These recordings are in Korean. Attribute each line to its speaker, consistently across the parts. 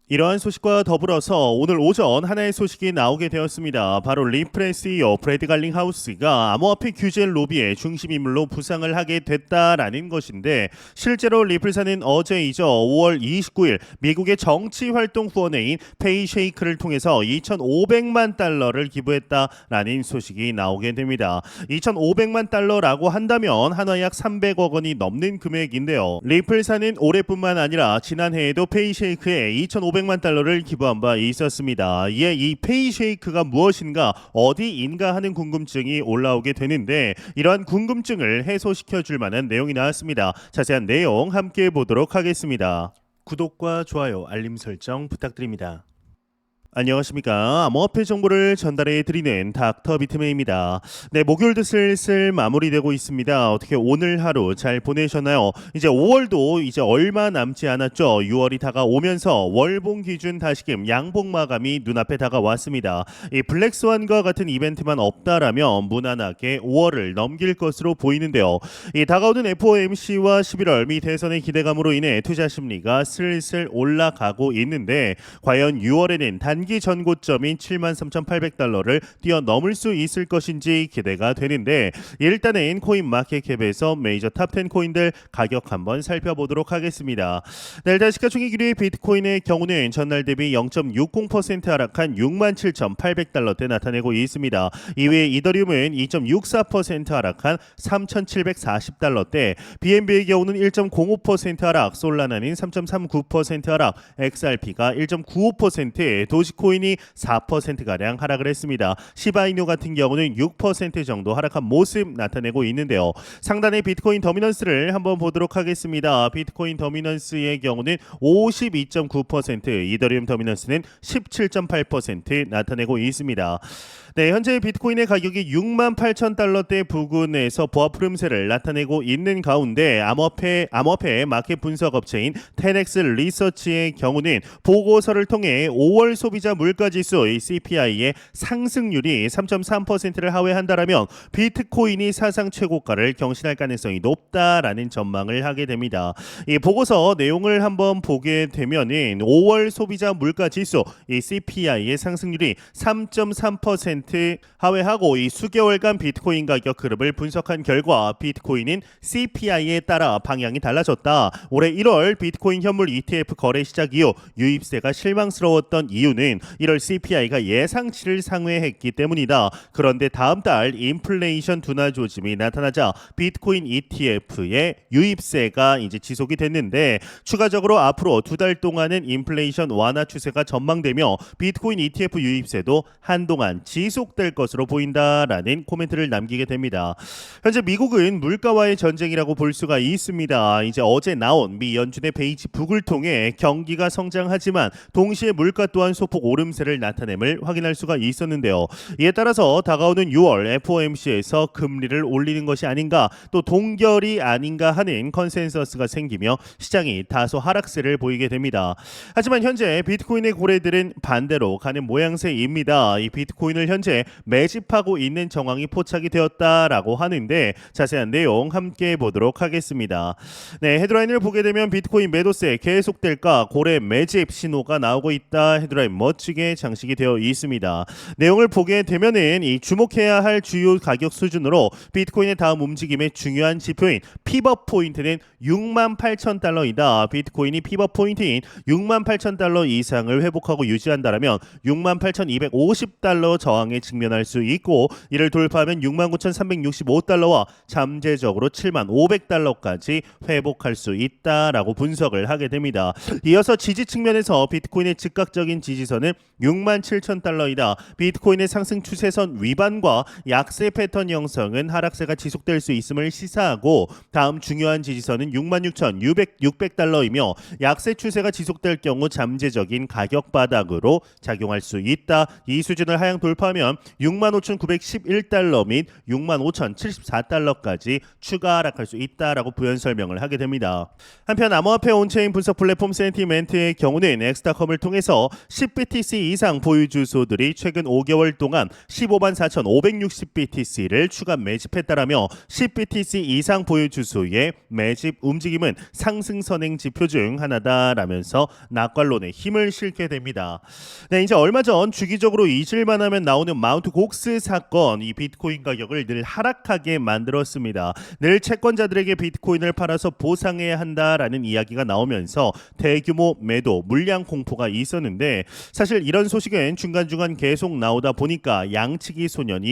Speaker 1: 이러한 소식과 더불어서 오늘 오전 하나의 소식이 나오게 되었습니다. 바로 리플의 CEO 브래드 갈링하우스가 암호화폐 규제 로비의 중심 인물로 부상을 하게 됐다라는 것인데, 실제로 리플사는 어제이죠, 5월 29일 미국의 정치활동 후원회인 페이쉐이크를 통해서 2,500만 달러를 기부했다라는 소식이 나오게 됩니다. 2,500만 달러라고 한다면 한화 약 300억 원이 넘는 금액인데요. 리플사는 올해뿐만 아니라 지난해에도 페이쉐이크에 2,500만 달러를 기부한 바 있었습니다. 이에 이 페이쉐이크가 무엇인가, 어디인가 하는 궁금증이 올라오게 되는데, 이러한 궁금증을 해소시켜 줄 만한 내용이 나왔습니다. 자세한 내용 함께 보도록 하겠습니다. 구독과 좋아요, 알림 설정 부탁드립니다. 안녕하십니까. 암호화폐 정보를 전달해 드리는 닥터 비트맨입니다. 네, 목요일도 슬슬 마무리되고 있습니다. 어떻게 오늘 하루 잘 보내셨나요? 이제 5월도 이제 얼마 남지 않았죠. 6월이 다가오면서 월봉 기준 다시금 양봉 마감이 눈앞에 다가왔습니다. 이 블랙스완과 같은 이벤트만 없다라면 무난하게 5월을 넘길 것으로 보이는데요. 이 다가오는 FOMC와 11월 미 대선의 기대감으로 인해 투자 심리가 슬슬 올라가고 있는데, 과연 6월에는 단기 전고점인 73,800달러를 뛰어넘을 수 있을 것인지 기대가 되는데, 일단은 코인 마켓캡에서 메이저 탑10 코인들 가격 한번 살펴보도록 하겠습니다. 네, 일단 시가총액 1위 비트코인의 경우는 전날 대비 0.60% 하락한 67,800달러대 나타내고 있습니다. 2위 이더리움은 2.64% 하락한 3,740달러대, BNB의 경우는 1.05% 하락, 솔라나는 3.39% 하락, XRP가 1.95%, 도지코인이 4%가량 하락을 했습니다. 시바이누 같은 경우는 6% 정도 하락한 모습 나타내고 있는데요. 상단의 비트코인 더미넌스를 한번 보도록 하겠습니다. 비트코인 더미넌스의 경우는 52.9%, 이더리움 더미넌스는 17.8% 나타내고 있습니다. 네, 현재 비트코인의 가격이 68,000달러대 부근에서 보합 흐름세를 나타내고 있는 가운데, 암호화폐 마켓 분석 업체인 10X 리서치의 경우는 보고서를 통해 5월 소비자 물가지수 CPI의 상승률이 3.3%를 하회한다라면 비트코인이 사상 최고가를 경신할 가능성이 높다라는 전망을 하게 됩니다. 이 보고서 내용을 한번 보게 되면은 5월 소비자 물가지수 CPI의 상승률이 3.3% 하회하고, 이 수개월간 비트코인 가격 흐름을 분석한 결과 비트코인은 CPI에 따라 방향이 달라졌다. 올해 1월 비트코인 현물 ETF 거래 시작 이후 유입세가 실망스러웠던 이유는 1월 CPI가 예상치를 상회했기 때문이다. 그런데 다음 달 인플레이션 둔화 조짐이 나타나자 비트코인 ETF의 유입세가 이제 지속이 됐는데, 추가적으로 앞으로 2달 동안은 인플레이션 완화 추세가 전망되며 비트코인 ETF 유입세도 한동안 지속될 것으로 보인다라는 코멘트를 남기게 됩니다. 현재 미국은 물가와의 전쟁이라고 볼 수가 있습니다. 이제 어제 나온 미 연준의 베이지북을 통해 경기가 성장하지만 동시에 물가 또한 소폭 오름세를 나타냄을 확인할 수가 있었는데요. 이에 따라서 다가오는 6월 FOMC에서 금리를 올리는 것이 아닌가, 또 동결이 아닌가 하는 컨센서스가 생기며 시장이 다소 하락세를 보이게 됩니다. 하지만 현재 비트코인의 고래들은 반대로 가는 모양새입니다. 이 비트코인을 현재 매집하고 있는 정황이 포착이 되었다라고 하는데, 자세한 내용 함께 보도록 하겠습니다. 네, 헤드라인을 보게 되면 비트코인 매도세 계속될까, 고래 매집 신호가 나오고 있다. 헤드라인 멋지게 장식이 되어 있습니다. 내용을 보게 되면은 이 주목해야 할 주요 가격 수준으로 비트코인의 다음 움직임의 중요한 지표인 피벗 포인트는 68,000달러이다. 비트코인이 피벗 포인트인 68,000달러 이상을 회복하고 유지한다라면 68,250달러 저항에 직면할 수 있고, 이를 돌파하면 69,365달러와 잠재적으로 7,500달러까지 회복할 수 있다라고 분석을 하게 됩니다. 이어서 지지 측면에서 비트코인의 즉각적인 지지선은 67,000달러이다. 비트코인의 상승 추세선 위반과 약세 패턴 형성은 하락세가 지속될 수 있음을 시사하고, 다음 중요한 지지선은 66,600달러이며 약세 추세가 지속될 경우 잠재적인 가격 바닥으로 작용할 수 있다. 이 수준을 하향 돌파하면 65,911달러 및 65,074달러까지 추가 하락할 수 있다라고 부연 설명을 하게 됩니다. 한편 암호화폐 온체인 분석 플랫폼 센티멘트의 경우는 엑스타컴을 통해서 10비트 10BTC 이상 보유 주소들이 최근 5개월 동안 154,560BTC를 추가 매집했다라며 10BTC 이상 보유 주소의 매집 움직임은 상승 선행 지표 중 하나다라면서 낙관론에 힘을 실게 됩니다. 네, 이제 얼마 전 주기적으로 잊을만 하면 나오는 마운트 곡스 사건, 이 비트코인 가격을 늘 하락하게 만들었습니다. 늘 채권자들에게 비트코인을 팔아서 보상해야 한다라는 이야기가 나오면서 대규모 매도, 물량 공포가 있었는데 사실 이런 소식은 중간중간 계속 나오다 보니까 양치기 소년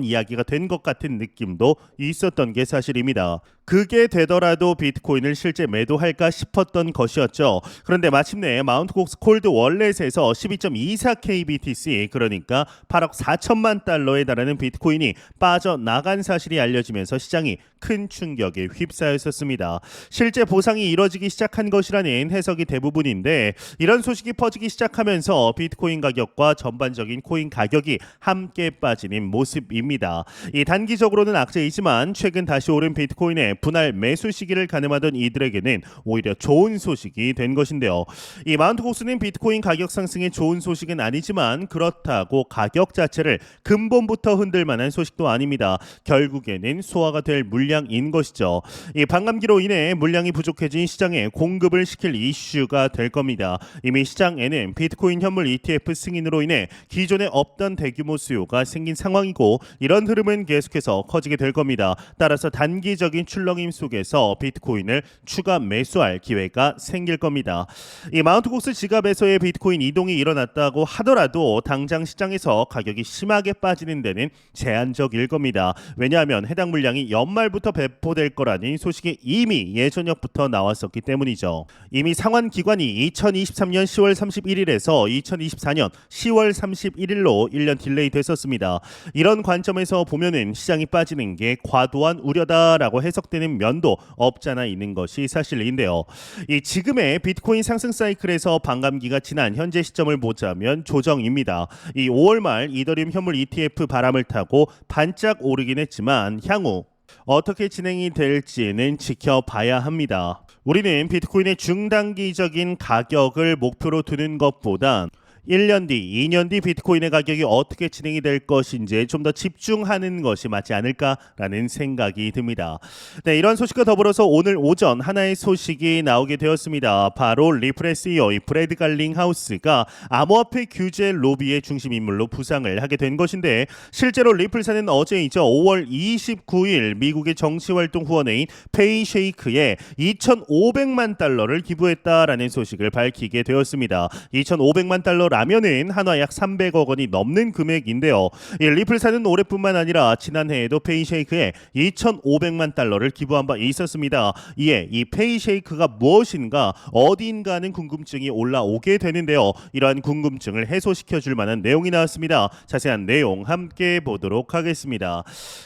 Speaker 1: 이야기가 된 것 같은 느낌도 있었던 게 사실입니다. 그게 되더라도 비트코인을 실제 매도할까 싶었던 것이었죠. 그런데 마침내 마운트 곡스 콜드 월렛에서 12.24KBTC, 그러니까 8억 4천만 달러에 달하는 비트코인이 빠져나간 사실이 알려지면서 시장이 큰 충격에 휩싸였었습니다. 실제 보상이 이뤄지기 시작한 것이라는 해석이 대부분인데 이런 소식이 퍼지기 시작하면서 비트코인 가격과 전반적인 코인 가격이 함께 빠지는 모습입니다. 이 단기적으로는 악재이지만 최근 다시 오른 비트코인의 분할 매수 시기를 가늠하던 이들에게는 오히려 좋은 소식이 된 것인데요. 이 마운트 곡스는 비트코인 가격 상승에 좋은 소식은 아니지만 그렇다고 가격 자체를 근본부터 흔들 만한 소식도 아닙니다. 결국에는 소화가 될 물량인 것이죠. 이 반감기로 인해 물량이 부족해진 시장에 공급을 시킬 이슈가 될 겁니다. 이미 시장에는 비트코인 현물 ETF 승인으로 인해 기존에 없던 대규모 수요가 생긴 상황이고 이런 흐름은 계속해서 커지게 될 겁니다. 따라서 단기적인 출렁임 속에서 비트코인을 추가 매수할 기회가 생길 겁니다. 이 마운트 곡스 지갑에서의 비트코인 이동이 일어났다고 하더라도 당장 시장에서 가격이 심하게 빠지는 데는 제한적일 겁니다. 왜냐하면 해당 물량이 연말부터 배포될 거라는 소식이 이미 예전역부터 나왔었기 때문이죠. 이미 상환 기관이 2023년 10월 31일에서 2024년 10월 31일로 1년 딜레이 됐었습니다. 이런 관점에서 보면은 시장이 빠지는 게 과도한 우려다라고 해석되는 면도 없잖아 있는 것이 사실인데요. 이 지금의 비트코인 상승 사이클에서 반감기가 지난 현재 시점을 보자면 조정입니다. 이 5월 말 이더리움 현물 ETF 바람을 타고 반짝 오르긴 했지만 향후 어떻게 진행이 될지는 지켜봐야 합니다. 우리는 비트코인의 중단기적인 가격을 목표로 두는 것보다 1년 뒤, 2년 뒤 비트코인의 가격이 어떻게 진행이 될 것인지에 좀 더 집중하는 것이 맞지 않을까라는 생각이 듭니다. 네, 이런 소식과 더불어서 오늘 오전 하나의 소식이 나오게 되었습니다. 바로 리플의 CEO 브래드 갈링하우스가 암호화폐 규제 로비의 중심 인물로 부상을 하게 된 것인데 실제로 리플사는 어제이죠. 5월 29일 미국의 정치활동 후원회인 페이쉐이크에 2,500만 달러를 기부했다라는 소식을 밝히게 되었습니다. 2,500만 달러 라면은 한화 약 300억 원이 넘는 금액인데요. 이 리플사는 올해뿐만 아니라 지난해에도 페이쉐이크에 2,500만 달러를 기부한 바 있었습니다. 이에 이 페이쉐이크가 무엇인가 어디인가 하는 궁금증이 올라오게 되는데요. 이러한 궁금증을 해소시켜줄 만한 내용이 나왔습니다. 자세한 내용 함께 보도록 하겠습니다.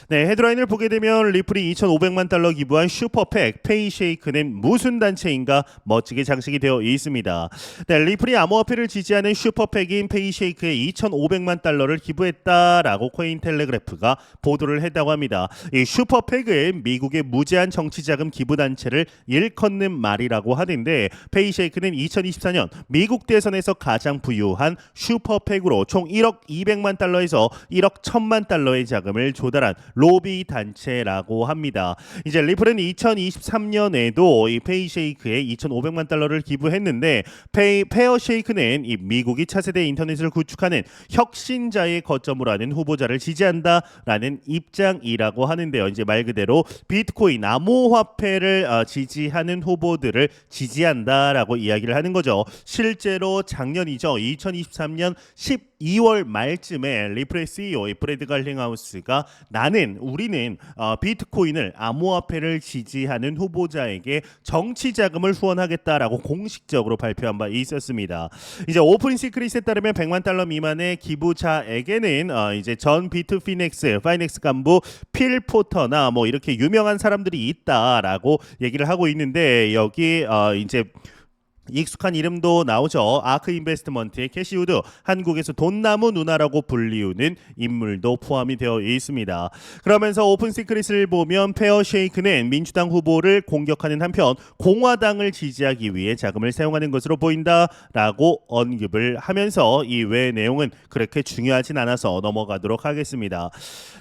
Speaker 1: 네, 헤드라인을 보게 되면 리플이 2,500만 달러 기부한 슈퍼팩 페이쉐이크는 무슨 단체인가 멋지게 장식이 되어 있습니다. 네, 리플이 암호화폐를 지지하는 슈퍼팩인 페이쉐이크에 2,500만 달러를 기부했다라고 코인텔레그래프가 보도를 했다고 합니다. 이 슈퍼팩은 미국의 무제한 정치자금 기부단체를 일컫는 말이라고 하는데 페이쉐이크는 2024년 미국 대선에서 가장 부유한 슈퍼팩으로 총 1억 200만 달러에서 1억 1천만 달러의 자금을 조달한 로비 단체라고 합니다. 이제 리플은 2023년에도 이 페이쉐이크에 2,500만 달러를 기부했는데 페어쉐이크는 이 미국이 차세대 인터넷을 구축하는 혁신자의 거점으로 하는 후보자를 지지한다라는 입장이라고 하는데요. 이제 말 그대로 비트코인 암호화폐를 지지하는 후보들을 지지한다라고 이야기를 하는 거죠. 실제로 작년이죠. 2023년 12월 말쯤에 리플의 CEO 브래드 갈링하우스가 우리는 비트코인을 암호화폐를 지지하는 후보자에게 정치 자금을 후원하겠다라고 공식적으로 발표한 바 있었습니다. 이제 오픈 시크릿에 따르면 100만 달러 미만의 기부자에게는 이제 전 비트피넥스 파이넥스 간부 필 포터나 뭐 이렇게 유명한 사람들이 있다라고 얘기를 하고 있는데 여기 이제 익숙한 이름도 나오죠. 아크 인베스트먼트의 캐시우드, 한국에서 돈나무 누나라고 불리우는 인물도 포함이 되어 있습니다. 그러면서 오픈 시크릿을 보면 페어쉐이크는 민주당 후보를 공격하는 한편 공화당을 지지하기 위해 자금을 사용하는 것으로 보인다라고 언급을 하면서 이 외의 내용은 그렇게 중요하진 않아서 넘어가도록 하겠습니다.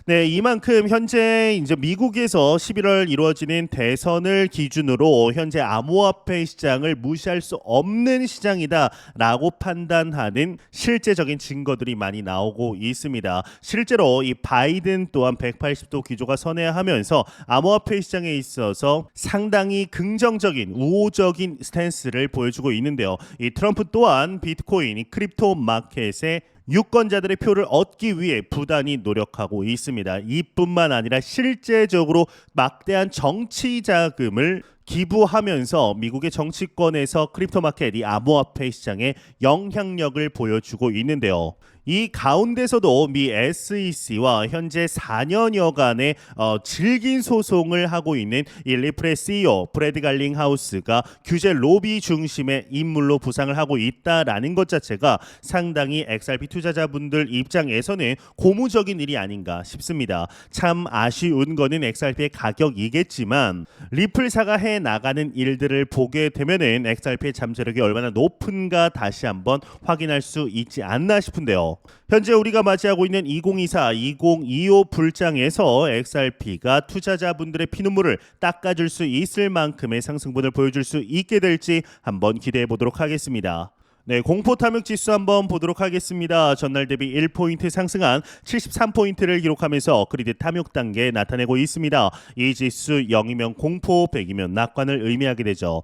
Speaker 1: 네, 이만큼 현재 이제 미국에서 11월 이루어지는 대선을 기준으로 현재 암호화폐 시장을 무시할 수 없는 시장이다라고 판단하는 실제적인 증거들이 많이 나오고 있습니다. 실제로 이 바이든 또한 180도 기조가 선회하면서 암호화폐 시장에 있어서 상당히 긍정적인 우호적인 스탠스를 보여주고 있는데요. 이 트럼프 또한 비트코인, 이 크립토 마켓에 유권자들의 표를 얻기 위해 부단히 노력하고 있습니다. 이뿐만 아니라 실제적으로 막대한 정치 자금을 기부하면서 미국의 정치권에서 크립토 마켓, 이 암호화폐 시장에 영향력을 보여주고 있는데요. 이 가운데서도 미 SEC와 현재 4년여간의 질긴 소송을 하고 있는 이 리플의 CEO 브래드 갈링하우스가 규제 로비 중심의 인물로 부상을 하고 있다라는 것 자체가 상당히 XRP 투자자분들 입장에서는 고무적인 일이 아닌가 싶습니다. 참 아쉬운 거는 XRP의 가격이겠지만 리플사가 해 나가는 일들을 보게 되면은 XRP의 잠재력이 얼마나 높은가 다시 한번 확인할 수 있지 않나 싶은데요. 현재 우리가 맞이하고 있는 2024, 2025 불장에서 XRP가 투자자분들의 피눈물을 닦아줄 수 있을 만큼의 상승분을 보여줄 수 있게 될지 한번 기대해 보도록 하겠습니다. 네, 공포 탐욕 지수 한번 보도록 하겠습니다. 전날 대비 1포인트 상승한 73포인트를 기록하면서 그리드 탐욕 단계에 나타내고 있습니다. 이 지수 0이면 공포, 100이면 낙관을 의미하게 되죠.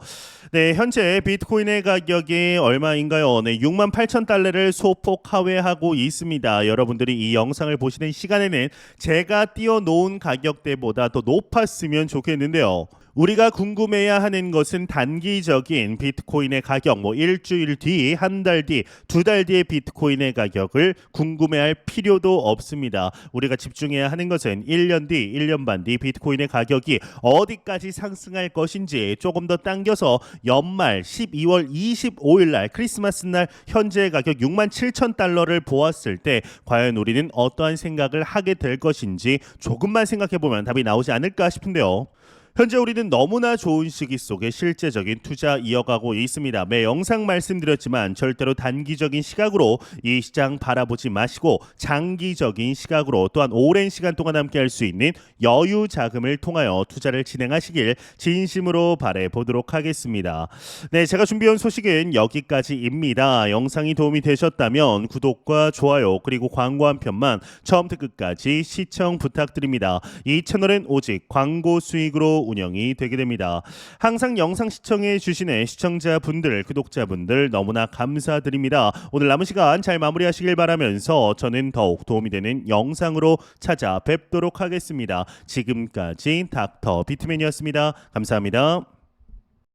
Speaker 1: 네, 현재 비트코인의 가격이 얼마인가요? 네, 68,000달러를 소폭 하회하고 있습니다. 여러분들이 이 영상을 보시는 시간에는 제가 띄워놓은 가격대보다 더 높았으면 좋겠는데요. 우리가 궁금해야 하는 것은 단기적인 비트코인의 가격, 뭐 일주일 뒤, 한 달 뒤, 두 달 뒤의 비트코인의 가격을 궁금해할 필요도 없습니다. 우리가 집중해야 하는 것은 1년 뒤, 1년 반 뒤 비트코인의 가격이 어디까지 상승할 것인지 조금 더 당겨서 연말 12월 25일 날 크리스마스 날 현재 가격 67,000달러를 보았을 때 과연 우리는 어떠한 생각을 하게 될 것인지 조금만 생각해 보면 답이 나오지 않을까 싶은데요. 현재 우리는 너무나 좋은 시기 속에 실제적인 투자 이어가고 있습니다. 매 영상 말씀드렸지만 절대로 단기적인 시각으로 이 시장 바라보지 마시고 장기적인 시각으로 또한 오랜 시간 동안 함께 할 수 있는 여유 자금을 통하여 투자를 진행하시길 진심으로 바라보도록 하겠습니다. 네, 제가 준비한 소식은 여기까지입니다. 영상이 도움이 되셨다면 구독과 좋아요 그리고 광고 한 편만 처음부터 끝까지 시청 부탁드립니다. 이 채널은 오직 광고 수익으로 운영이 되게 됩니다. 항상 영상 시청해 주시는 시청자분들, 구독자분들 너무나 감사드립니다. 오늘 남은 시간 잘 마무리하시길 바라면서 저는 더욱 도움이 되는 영상으로 찾아뵙도록 하겠습니다. 지금까지 닥터 비트맨이었습니다. 감사합니다.